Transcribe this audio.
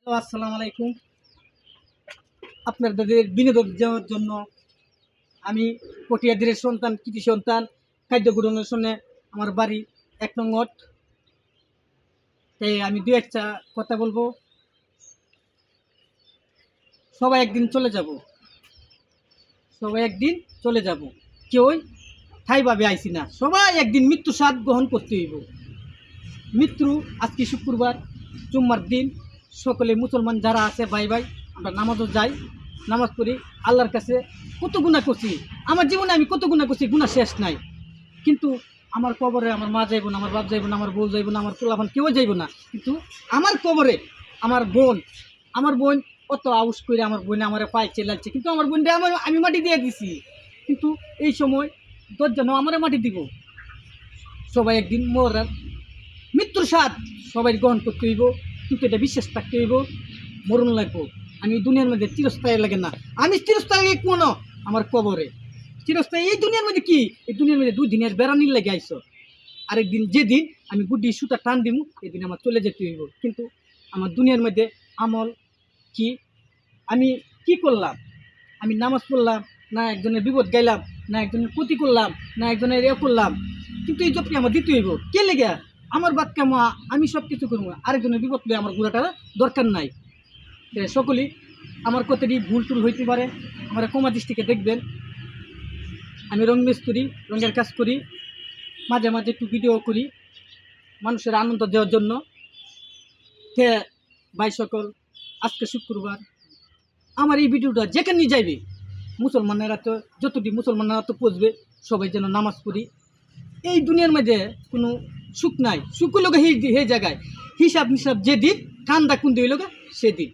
Hello, আসসালামু আলাইকুম। আপনাদের বিনোদন দেওয়ার জন্য আমি পটিয়াদির সন্তান, কৃতি সন্তান, খাদ্য গ্রহণের শুনে আমার বাড়ি ১ নং ওয়ার্ড। তাই আমি দু একটা কথা বলবো। সবাই একদিন চলে যাব, সবাই একদিন চলে যাব। কেউই ঠাইভাবে আইসি না, সবাই একদিন মৃত্যু স্বাদ গ্রহণ করতে হইব। মৃত্যু আজকে শুক্রবার, জুম্মার দিন। সকলে মুসলমান যারা আছে ভাই ভাই আমরা নামাজও যাই, নামাজ পড়ি। আল্লাহর কাছে কত গুনাহ করছি, আমার জীবনে আমি কত গুনাহ করছি, গুনাহ শেষ নাই। কিন্তু আমার কবরে আমার মা যাইব না, আমার বাপ যাইব না, আমার বউ যাইব না, আমার পোলাপান কেউ যাইব না। কিন্তু আমার কবরে আমার বোন কত আউস করে আমার বোনে আমার পায়ে চেলাচ্ছে, কিন্তু আমার বোনটা আমি মাটি দিয়ে দিছি। কিন্তু এই সময় 10 জন আমার মাটি দিব। সবাই একদিন মরার মৃত্যুর স্বাদ সবাই গ্রহণ করতে হইব, কিন্তু এটা বিশ্বাস থাকতে হইব, মরণ লাগবো। আমি এই দুনিয়ার মধ্যে চিরস্থায়ী লাগে না, আমি চিরস্থায়ী কোনো আমার কবরে চিরস্থায়ী। এই দুনিয়ার মধ্যে কি, এই দুনিয়ার মধ্যে 2 দিনের বেড়ানির লেগে আইসো। আরেকদিন যেদিন আমি গুড্ডি সুতা টান দিব, এদিন আমার চলে যেতে হইব। কিন্তু আমার দুনিয়ার মধ্যে আমল কি, আমি কি করলাম? আমি নামাজ পড়লাম না, একজনের বিপদ গাইলাম না, একজনের ক্ষতি করলাম না, একজনের করলাম। কিন্তু এই জবটি আমার দিতে হইব। কে লেগে? আমার বাদ কামা, আমি সব কিছু করবো, আরেকজনের বিপদ পেয়ে আমার ঘোরাটা দরকার নাই। সকলেই আমার কতটি ভুল টুল হইতে পারে, আমার কমা দৃষ্টিকে দেখবেন। আমি রং মিস্ত্রি, রঙের কাজ করি, মাঝে মাঝে একটু ভিডিও করি মানুষের আনন্দ দেওয়ার জন্য। তে ভাই সকল, আজকে শুক্রবার আমার এই ভিডিওটা যেখানে যাইবে, মুসলমানেরা তো যতটি মুসলমানেরা তো পৌঁছবে, সবাই যেন নামাজ পড়ি। এই দুনিয়ার মধ্যে কোনো সুখ নাই, সুখ লোক এই জায়গায় হিসাব নিসাব যেদিন কান্দা কুন্দি হইল সেদিন।